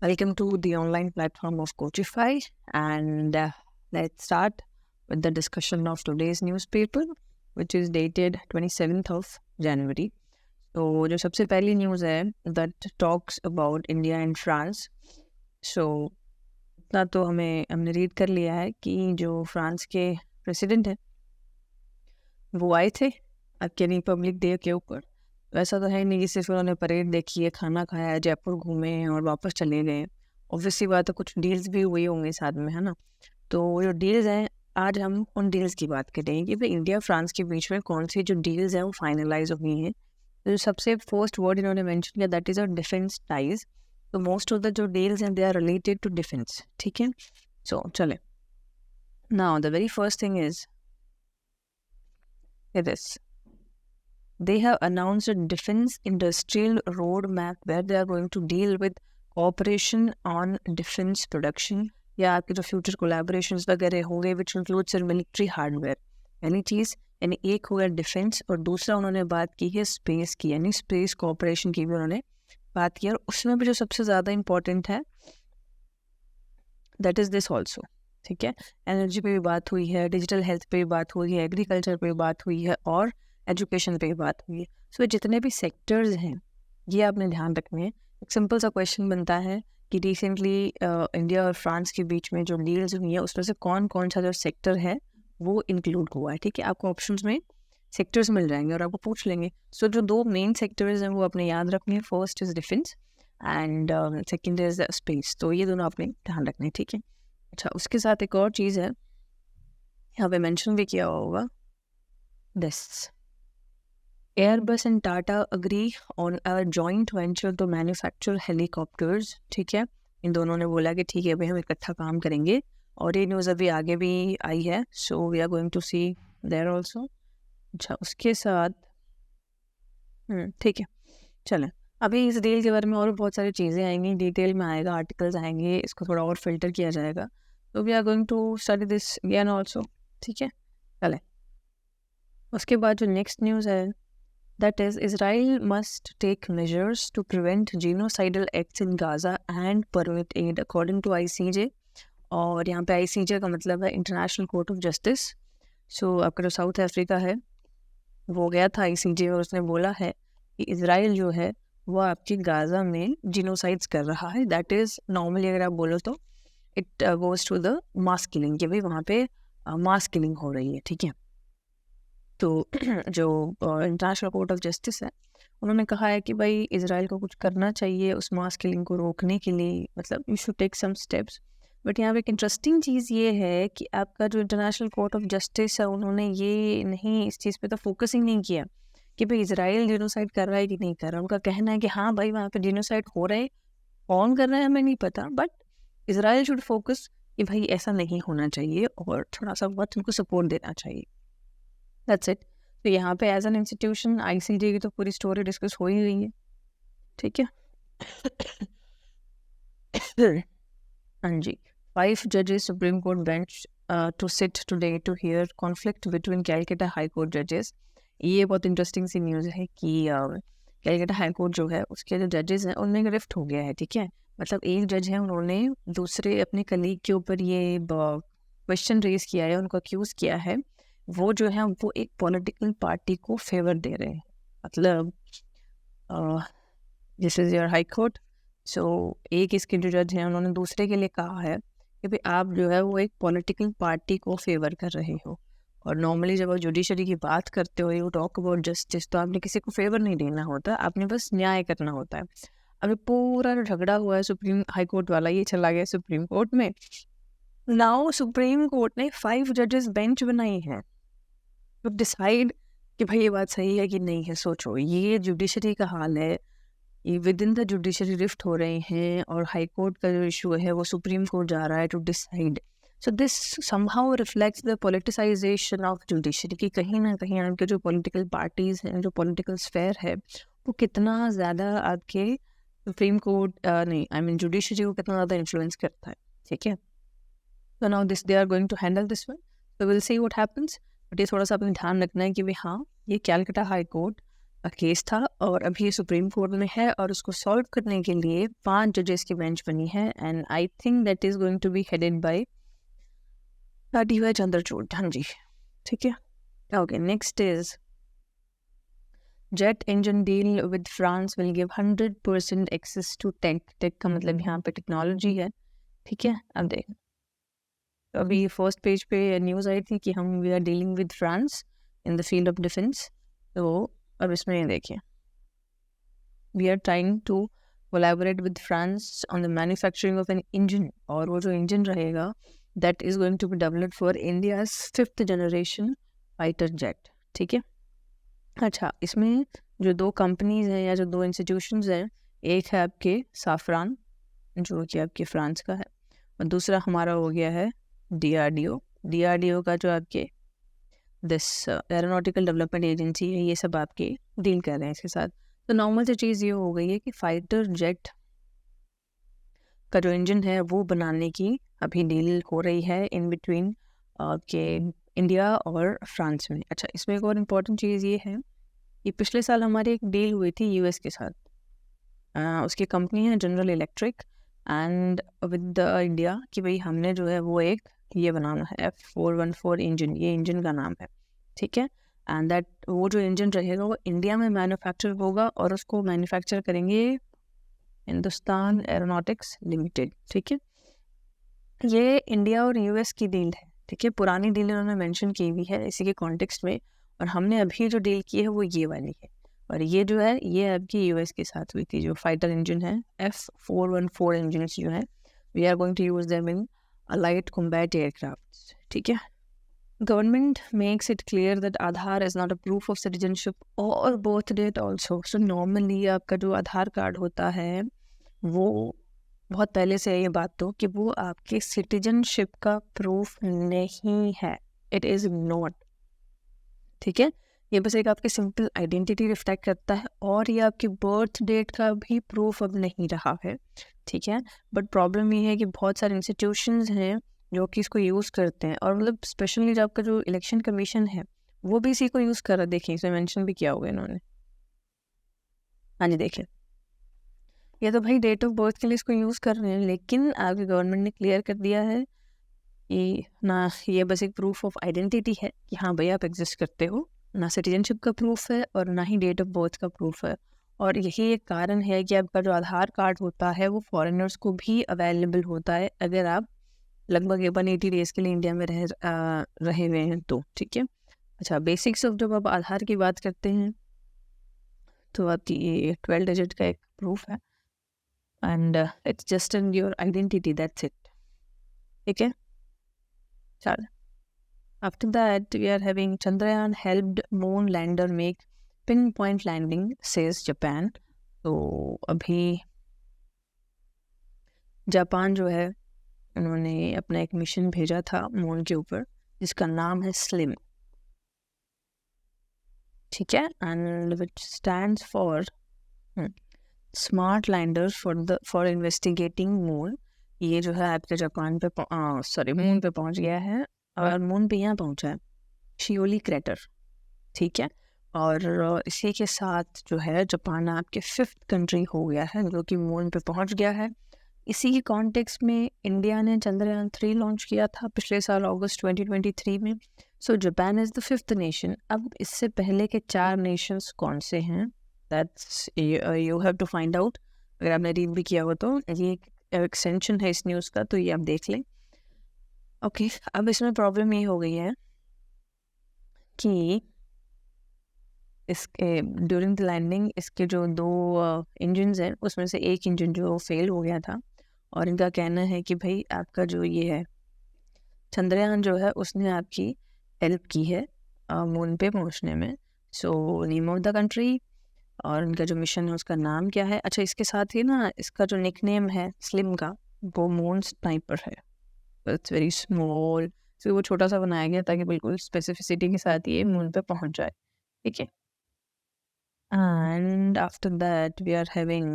Welcome to the online platform of Coachify, and let's start with the discussion of today's newspaper, which is dated 27th of January. तो जो सबसे पहली news है that talks about India and France. So इतना तो हमने read कर लिया है कि जो फ्रांस के प्रेसिडेंट हैं वो आए थे आपके रिपब्लिक डे के ऊपर। वैसा तो है नहीं कि सिर्फ उन्होंने परेड देखी है, खाना खाया है, जयपुर घूमे हैं और वापस चले गए हैं। ऑब्वियसली बात है, कुछ डील्स भी हुई होंगे साथ में, है ना। तो जो डील्स हैं, आज हम उन डील्स की बात करेंगे कि भाई इंडिया फ्रांस के बीच में कौन सी जो डील्स हैं वो फाइनलाइज हुई हैं। तो जो सबसे फर्स्ट वर्ड इन्होंने मेंशन किया that is a defence ties. तो मोस्ट ऑफ द जो डील्स हैं they are related to defence, ठीक है। सो चले, now the very first thing is this, they have announced a defense industrial roadmap where they are going to deal with cooperation on defense production या आपके जो future collaborations वगैरह होंगे which includes military hardware. यानी चीज़, यानी एक हो गया डिफेंस और दूसरा उन्होंने बात की है स्पेस की, यानी स्पेस कोऑपरेशन की भी उन्होंने बात की। और उसमें भी जो सबसे ज़्यादा इम्पोर्टेंट है दैट इज़ दिस ऑल्सो, ठीक है। एनर्जी पे भी बात हुई है, डिजिटल हेल्थ पे भी बात हुई है, एग्रीकल्चर पे भी बात हुई है और एजुकेशन पे भी बात हुई है। सो जितने भी सेक्टर्स हैं ये आपने ध्यान रखने हैं। एक सिंपल सा क्वेश्चन बनता है कि रिसेंटली इंडिया और फ्रांस के बीच में जो डील्स हुई है उसमें से कौन कौन सा जो सेक्टर है वो इंक्लूड हुआ है, ठीक है। आपको ऑप्शंस में सेक्टर्स मिल जाएंगे और आपको पूछ लेंगे। सो जो दो मेन सेक्टर्स हैं वो अपने याद रखने हैं। First is defence and second is space. तो ये दोनों आपने ध्यान रखने हैं, ठीक है। अच्छा, उसके साथ एक और चीज़ है, यहाँ पे मेंशन भी किया होगा, this Airbus and Tata agree on a joint venture to manufacture helicopters, ठीक है। इन दोनों ने बोला कि ठीक है भाई हम इकट्ठा काम करेंगे और ये न्यूज़ अभी आगे भी आई है। So we are going to see there also. अच्छा, उसके साथ ठीक है, चलें। अभी इस डील के बारे में और बहुत सारी चीज़ें आएंगी, डिटेल में आएगा, आर्टिकल्स आएंगे, इसको थोड़ा और फिल्टर किया जाएगा। तो we are going to study this again also, ठीक है। चलें, उसके बाद जो नेक्स्ट न्यूज़ है that is Israel must take measures to prevent genocidal acts in Gaza and permit aid according to ICJ। और यहाँ पे ICJ का मतलब है इंटरनेशनल कोर्ट ऑफ जस्टिस। सो आपका जो साउथ अफ्रीका है वो गया था ICJ और उसने बोला है कि इज़राइल जो है वो आपकी गाज़ा में जीनोसाइड्स कर रहा है। दैट इज़ नॉर्मली अगर आप बोलो तो it goes to the mass killing, कि भाई वहाँ पे मास किलिंग हो रही है, ठीक है। तो जो इंटरनेशनल कोर्ट ऑफ जस्टिस है उन्होंने कहा है कि भाई इज़राइल को कुछ करना चाहिए उस मास किलिंग को रोकने के लिए, मतलब you should take some steps. But यहाँ पे एक इंटरेस्टिंग चीज़ ये है कि आपका जो इंटरनेशनल कोर्ट ऑफ जस्टिस है उन्होंने ये नहीं, इस चीज़ पे तो फोकस ही नहीं किया कि भाई इज़राइल जीनोसाइड कर रहा है कि नहीं कर रहा। उनका कहना है कि हाँ भाई वहाँ पे जीनोसाइड हो रहा है, कौन कर रहा है हमें नहीं पता, बट इज़राइल शुड फोकस कि भाई ऐसा नहीं होना चाहिए और थोड़ा सा बहुत उनको सपोर्ट देना चाहिए। That's it. तो यहाँ पे एज एन इंस्टीट्यूशन ICJ की तो पूरी स्टोरी डिस्कस हो ही गई है, ठीक है। हाँ जी, 5 judges supreme court bench to sit today to hear conflict between Calcutta high court जजेस। ये बहुत इंटरेस्टिंग सी न्यूज़ है कि कैलकाटा हाई कोर्ट जो है उसके जो जजेस हैं उनमें रिफ्ट हो गया है, ठीक है। मतलब एक जज है, उन्होंने दूसरे अपने कलीग के ऊपर ये क्वेश्चन रेज किया है, उनको अक्यूज़ किया है वो जो है वो एक पॉलिटिकल पार्टी को फेवर दे रहे हैं। मतलब this is your high court. So एक इसके जो जज हैं उन्होंने दूसरे के लिए कहा है कि भाई आप जो है वो एक पॉलिटिकल पार्टी को फेवर कर रहे हो। और नॉर्मली जब आप जुडिशरी की बात करते हो, यू टॉक अबाउट जस्टिस, तो आपने किसी को फेवर नहीं देना होता, आपने बस न्याय करना होता है। अभी पूरा जो झगड़ा हुआ है सुप्रीम हाई कोर्ट वाला ये चला गया सुप्रीम कोर्ट में। नाउ सुप्रीम कोर्ट ने 5 जजेस बेंच बनाई है तो डिसाइड कि भाई ये बात सही है कि नहीं है। सोचो, ये जुडिशरी का हाल है, ये with in the judiciary rift हो रहे हैं और हाई कोर्ट का जो इशू है वो सुप्रीम कोर्ट जा रहा है to decide. So this somehow reflects the politicisation of judiciary, कि कहीं ना कहीं आपके जो पॉलिटिकल पार्टीज हैं, जो पॉलिटिकल स्फेयर है वो कितना ज़्यादा आपके सुप्रीम कोर्ट नहीं आई मीन जुडिशरी को कितना ज़्यादा इन्फ्लुएंस करता है, ठीक है। तो now this they are going to handle this one, so will see what happens. But ये थोड़ा सा अपने ध्यान रखना है कि भाई हाँ, ये कैलकाटा हाई कोर्ट केस था और अभी सुप्रीम कोर्ट में है और उसको सॉल्व करने के लिए 5 जजेस की बेंच बनी है and I think that is going to be headed by DY Chandrachud. हाँ जी, ठीक है। Okay, next is jet engine deal with France will give 100% access to tech का मतलब यहाँ पे टेक्नोलॉजी है, ठीक है। अब देख, तो अभी फर्स्ट पेज पे न्यूज़ आई थी कि हम we are dealing with France in the field of defence. तो अब इसमें ये देखिए, we are trying to collaborate with France on the manufacturing of an engine, और वो जो इंजन रहेगा that is going to be developed for India's 5th generation fighter jet, ठीक है। अच्छा, इसमें जो 2 कंपनीज हैं या जो 2 इंस्टीट्यूशंस हैं, एक है आपके साफरान जो कि आपके फ्रांस का है, और दूसरा हमारा हो गया है DRDO का जो आपके दिस एरोनॉटिकल डेवलपमेंट एजेंसी है, ये सब आपके डील कर रहे हैं इसके साथ। तो नॉर्मल सी चीज़ ये हो गई है कि फाइटर जेट का जो इंजन है वो बनाने की अभी डील हो रही है इन बिटवीन आपके इंडिया और फ्रांस में। अच्छा, इसमें एक और इम्पॉर्टेंट चीज़ ये है कि पिछले साल हमारी एक डील हुई थी US के साथ, उसकी कंपनी है general electric and with India, कि भाई हमने जो है वो एक ये बनाना है F414 इंजन, ये इंजन का नाम है, ठीक है। एंड दैट वो जो इंजन रहेगा वो इंडिया में मैन्युफैक्चर होगा और उसको मैन्युफैक्चर करेंगे हिंदुस्तान एरोनॉटिक्स लिमिटेड, ठीक है। ये इंडिया और US की डील है, ठीक है। पुरानी डील उन्होंने मेंशन की हुई है इसी के कॉन्टेक्स्ट में, और हमने अभी जो डील की है वो ये वाली है, और ये जो है ये आपकी US के साथ हुई थी। जो फाइटर इंजन है F414 इंजन जो है, we are going to use them in light combat aircraft, ठीक है। Government makes it clear that Aadhaar is not a proof of citizenship or birth date also. So normally आपका जो आधार card होता है वो बहुत पहले से है ये बात तो कि वो आपके सिटीजनशिप का प्रूफ नहीं है, इट इज़ नॉट, ठीक है। ये बस एक आपकी सिंपल आइडेंटिटी रिफ्लेक्ट करता है और ये आपकी बर्थ डेट का भी प्रूफ अब नहीं रहा है, ठीक है। बट प्रॉब्लम ये है कि बहुत सारे इंस्टीट्यूशंस हैं जो कि इसको यूज़ करते हैं, और मतलब स्पेशली जो आपका जो इलेक्शन कमीशन है वो भी इसी को यूज़ कर रहा है। देखिए, इसमें मेंशन भी किया होगा इन्होंने, हाँ जी देखिए, ये तो भाई डेट ऑफ बर्थ के लिए इसको यूज़ कर रहे हैं, लेकिन आपकी गवर्नमेंट ने क्लियर कर दिया है कि ना ये बस एक प्रूफ ऑफ आइडेंटिटी है कि हाँ भाई आप एग्जिस्ट करते हो, ना सिटीजनशिप का प्रूफ है और ना ही डेट ऑफ बर्थ का प्रूफ है। और यही एक कारण है कि आपका जो आधार कार्ड होता है वो फॉरेनर्स को भी अवेलेबल होता है अगर आप लगभग 180 डेज के लिए इंडिया में रहे हुए हैं तो, ठीक है। अच्छा, बेसिक्स ऑफ जब आप आधार की बात करते हैं तो आपकी ये 12 डिजिट का एक प्रूफ है and it's just in your identity, that's it, ठीक है। चल, after that we are having Chandrayaan helped moon lander make pinpoint landing, says Japan. तो अभी जापान जो है उन्होंने अपना एक मिशन भेजा था मून के ऊपर जिसका नाम है स्लिम, ठीक है, and which stands for smart landers for investigating moon. ये जो है आपके जापान पे मून पे पहुंच गया है, और मून पे यहाँ पहुंचा है शियोली क्रेटर, ठीक है। और इसी के साथ जो है जापान आपके 5th कंट्री हो गया है जो कि मून पे पहुंच गया है। इसी के कॉन्टेक्स्ट में इंडिया ने चंद्रयान 3 लॉन्च किया था पिछले साल अगस्त 2023 में। So Japan is the 5th nation. अब इससे पहले के 4 नेशंस कौन से हैं, that's you have to find out. अगर आपने रीड भी किया हो तो ये एक्सटेंशन है इस न्यूज़ का, तो ये आप देख लें। ओके, अब इसमें प्रॉब्लम ये हो गई है कि इसके ड्यूरिंग द लैंडिंग इसके जो 2 इंजन्स हैं उसमें से एक इंजन जो फेल हो गया था, और इनका कहना है कि भाई आपका जो ये है चंद्रयान जो है उसने आपकी हेल्प की है मून पे पहुंचने में। So name of the country और इनका जो मिशन है उसका नाम क्या है। अच्छा, इसके साथ ही ना इसका जो निकनेम है स्लिम का वो मून स्नाइपर है, इट्स वेरी स्मॉल, तो वो छोटा सा बनाया गया ताकि बिल्कुल स्पेसिफिसिटी के साथ ये मून पे पहुंच जाए, ठीक है। And after that we are having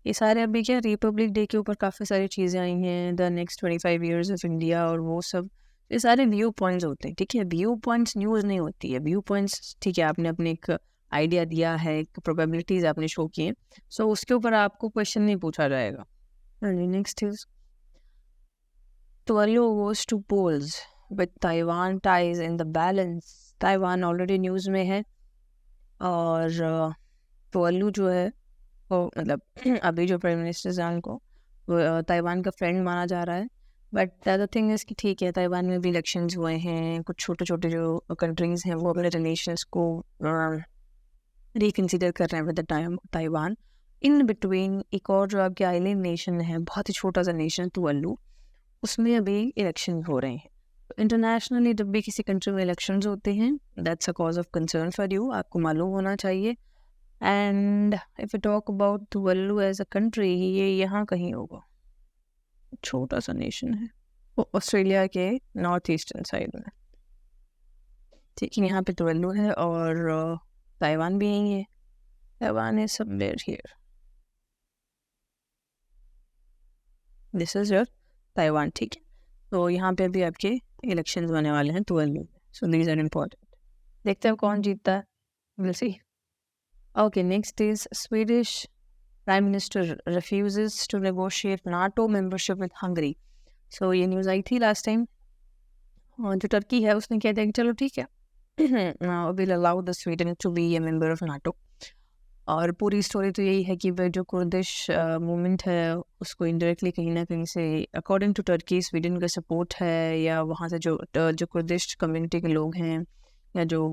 ये सारे अभी क्या रिपब्लिक डे के ऊपर काफ़ी सारी चीज़ें आई हैं, the next 25 years of India और वो सब। ये सारे व्यू पॉइंट्स होते हैं, ठीक है। व्यू पॉइंट्स न्यूज़ नहीं होती है। व्यू पॉइंट्स, ठीक है, आपने अपने एक आइडिया दिया है, एक प्रोबेबिलिटीज आपने शो की हैं, सो उसके ऊपर आपको क्वेश्चन नहीं पूछा जाएगा। Next is Tuvalu goes to polls with Taiwan ties in the balance. Taiwan already news में है और तुवालू जो है वो मतलब अभी जो प्राइम मिनिस्टर हैं उनको वो ताइवान का फ्रेंड माना जा रहा है। But the other thing is कि ठीक है, ताइवान में भी इलेक्शंस हुए हैं, कुछ छोटे छोटे जो कंट्रीज़ हैं वो अपने रिलेशंस को रिकन्सिडर कर रहे हैं with the Taiwan. In between एक और जो आपके आइलैंड नेशन है, बहुत ही छोटा सा नेशन तुवालू, उसमें अभी इलेक्शन हो रहे हैं। इंटरनेशनली जब भी किसी कंट्री में इलेक्शंस होते हैं, that's a cause of concern for you, आपको मालूम होना चाहिए। And if you talk about Tuvalu as a country, ये यहाँ कहीं होगा, छोटा सा नेशन है, वो ऑस्ट्रेलिया के नॉर्थ ईस्टर्न साइड में, ठीक है। यहाँ पे तुवालू है और ताइवान भी यही है। Taiwan is somewhere here, this is your Taiwan, ठीक है। तो यहाँ पे अभी आपके इलेक्शंस होने वाले हैं तुवालू में, सो दीज आर इम्पोर्टेंट। देखते हैं कौन जीतता है, will see. Okay, next is Swedish prime minister refuses to negotiate NATO membership with Hungary. So ये न्यूज़ आई थी लास्ट टाइम, और जो टर्की है उसने कह दिया कि चलो ठीक है, will allow the Sweden to be a member of NATO. और पूरी स्टोरी तो यही है कि वह जो कुर्दिश मूवमेंट है उसको इनडायरेक्टली कहीं ना कहीं से अकॉर्डिंग टू टर्की स्वीडन का सपोर्ट है, या वहाँ से जो कुर्दिश कम्युनिटी के लोग हैं या जो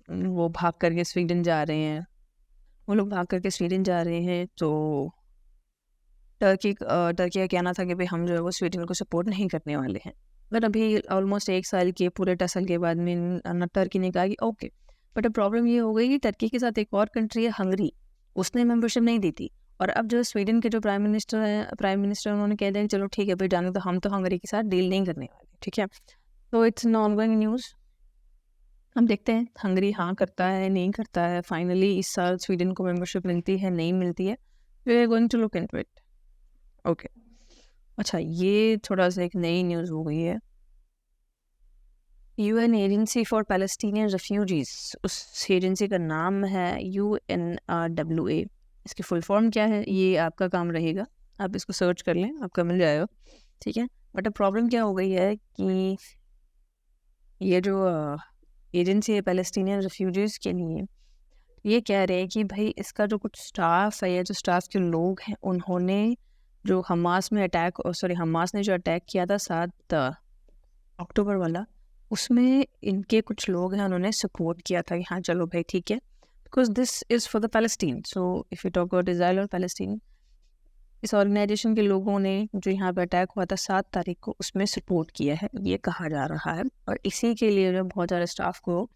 वो भाग करके स्वीडन जा रहे हैं, वो लोग भाग करके स्वीडन जा रहे हैं, तो टर्की का कहना था कि भाई हम जो है वो स्वीडन को सपोर्ट नहीं करने वाले हैं। बट अभी ऑलमोस्ट 1 साल के पूरे टसल के बाद में टर्की ने कहा कि ओके, बट अब प्रॉब्लम ये हो गई कि टर्की के साथ एक और कंट्री है हंगरी, उसने मेंबरशिप नहीं दी थी। और अब जो स्वीडन के जो प्राइम मिनिस्टर उन्होंने कह दिया कि चलो ठीक है भाई, जाने तो हम तो हंगरी के साथ डील नहीं करने वाले, ठीक है। तो इट्स एन ऑनगोइंग न्यूज़, हम देखते हैं हंगरी हाँ करता है नहीं करता है। फाइनली इस साल स्वीडन को मेंबरशिप मिलती है नहीं मिलती है, we are going to look into it. Okay, अच्छा, ये थोड़ा सा एक नई न्यूज़ हो गई है। UN agency for Palestinian refugees, उस एजेंसी का नाम है UNRWA। इसकी फुल फॉर्म क्या है ये आपका काम रहेगा, आप इसको सर्च कर लें, आपका मिल जाएगा, ठीक है। बट अब प्रॉब्लम क्या हो गई है कि ये जो एजेंसी है पैलेस्टीनियन रेफ्यूजीज के लिए, ये कह रहे हैं कि भाई इसका जो कुछ स्टाफ है या जो स्टाफ के लोग हैं, उन्होंने जो हमास ने जो अटैक किया था 7 अक्टूबर वाला, उसमें इनके कुछ लोग हैं, उन्होंने सपोर्ट किया था कि हाँ चलो भाई ठीक है, because this is for the Palestine. So if you talk about Israel और पैलेस्टीन, इस ऑर्गेनाइजेशन के लोगों ने जो यहाँ पे अटैक हुआ था 7 तारीख को, उसमें सपोर्ट किया है, ये कहा जा रहा है। और इसी के लिए जो बहुत सारे स्टाफ को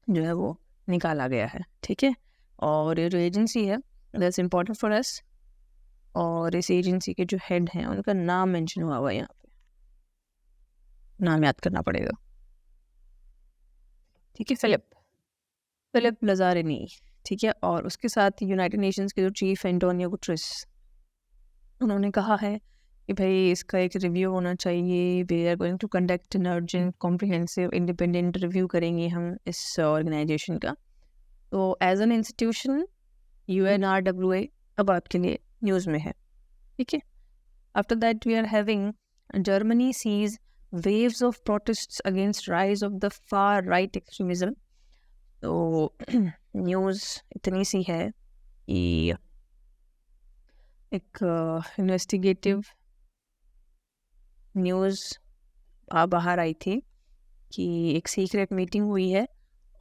जो है वो निकाला गया है, ठीक है। और ये जो एजेंसी है दैट्स इम्पोर्टेंट फॉर अस, और इस एजेंसी के जो हेड हैं उनका नाम मेंशन हुआ हुआ है यहाँ पे, नाम याद करना पड़ेगा, ठीक है, फिलिप लजारिनी, ठीक है। और उसके साथ यूनाइटेड नेशंस के जो चीफ एंटोनियो गुटरेस, उन्होंने कहा है कि भाई इसका एक रिव्यू होना चाहिए, we are going to conduct an urgent comprehensive independent review करेंगे हम इस ऑर्गेनाइजेशन का। तो एज एन इंस्टीट्यूशन UNRWA अब आपके लिए न्यूज़ में है, ठीक है। After that we are having Germany sees waves of protests against rise of the far right extremism। तो न्यूज़ इतनी सी है कि एक इन्वेस्टिगेटिव न्यूज़ बाहर आई थी कि एक सीक्रेट मीटिंग हुई है,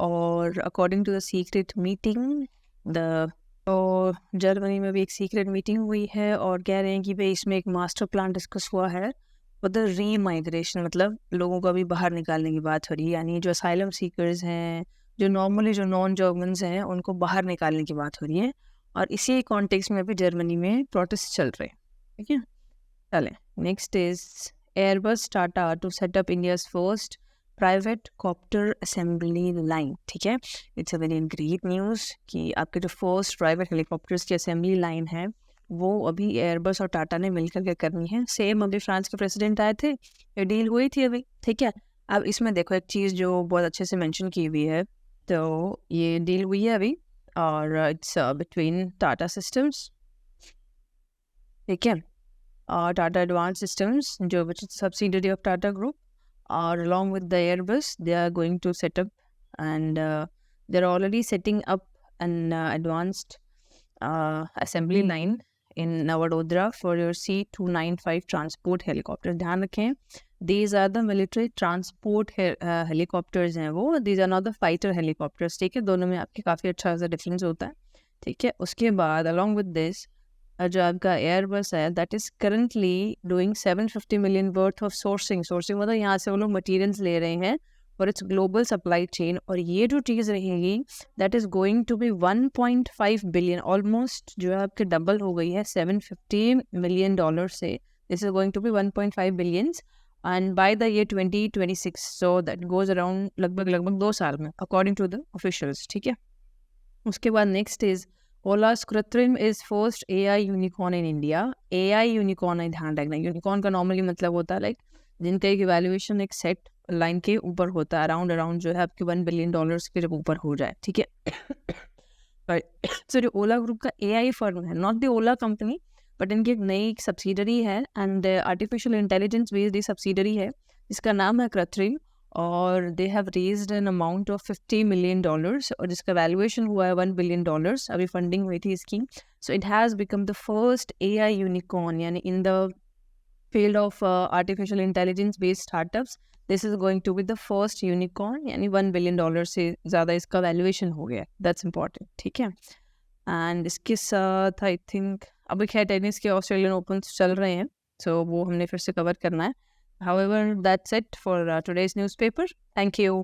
और according to the secret meeting Germany में भी एक सीक्रेट मीटिंग हुई है, और कह रहे हैं कि भाई इसमें एक मास्टर प्लान डिस्कस हुआ है फॉर द रीमाइग्रेशन, मतलब लोगों को अभी बाहर निकालने की बात हो रही है, यानी जो असाइलम सीकर्स हैं, जो नॉर्मली जो नॉन जर्मन्स हैं, उनको बाहर निकालने की बात हो रही है। और इसी कॉन्टेक्स्ट में अभी जर्मनी में प्रोटेस्ट चल रहे हैं, ठीक है। चलें, next is Airbus Tata to set up India's first private copter assembly line, ठीक है। It's a very great news कि आपके जो फर्स्ट प्राइवेट हेलीकॉप्टर्स की असेंबली लाइन है वो अभी एयरबस और टाटा ने मिलकर के करनी है। सेम अभी फ्रांस के प्रेसिडेंट आए थे, ये डील हुई थी अभी, ठीक है। अब इसमें देखो एक चीज़ जो बहुत अच्छे से मेंशन की हुई है, तो ये डील हुई है अभी और इट्स बिटवीन टाटा सिस्टम्स, ठीक है, और टाटा एडवांस सिस्टम्स जो which is subsidiary of Tata Group, or along with the Airbus, they are going to set up and they're already setting up an advanced assembly line in Vadodara for your C295 transport helicopter. ध्यान रखें, these are the military transport helicopters हैं वो, these are not the fighter helicopters, ठीक है। दोनों में आपके काफ़ी अच्छा सा डिफरेंस होता है, ठीक है। उसके बाद along with this जो आपका एयरबस है that is currently doing 750 million worth of sourcing मतलब यहाँ से वो लोग मटेरियल्स ले रहे हैं और इट्स ग्लोबल सप्लाई चेन, और ये जो चीज़ रहेगी that is going to be 1.5 billion, almost जो है आपके डबल हो गई है 750 मिलियन डॉलर से, this is going to be 1.5 billions and by the year 2026, so that goes around लगभग 2 साल में अकॉर्डिंग टू द ऑफिशियल्स, ठीक है। उसके बाद नेक्स्ट इज ओलास कृत्रिम is first AI unicorn in India. AI unicorn है, ध्यान रखना, यूनिकॉर्न का नॉर्मली मतलब होता है लाइक जिनका एक वैल्यूएशन एक सेट लाइन के ऊपर होता है, अराउंड जो है आपके $1 बिलियन के जब ऊपर हो जाए, ठीक है। सो जो ओला ग्रुप का AI फर्म है, not the Ola company, but इनकी एक नई सब्सिडरी है and artificial intelligence based subsidiary है जिसका नाम है कृत्रिम, और they have raised an amount of $50 million और जिसका वैल्यूएशन हुआ है $1 बिलियन, अभी फंडिंग हुई थी इसकी। So it has become the first AI unicorn, यानी in the field of artificial intelligence based startups, this is going to be the first unicorn, यानी $1 बिलियन से ज़्यादा इसका वैल्यूएशन हो गया, दैट्स इंपॉर्टेंट, ठीक है। एंड इसके साथ आई थिंक अभी खैर टेनिस के ऑस्ट्रेलियन ओपन चल रहे हैं, सो वो हमने फिर से कवर करना है। However, that's it for today's newspaper. Thank you.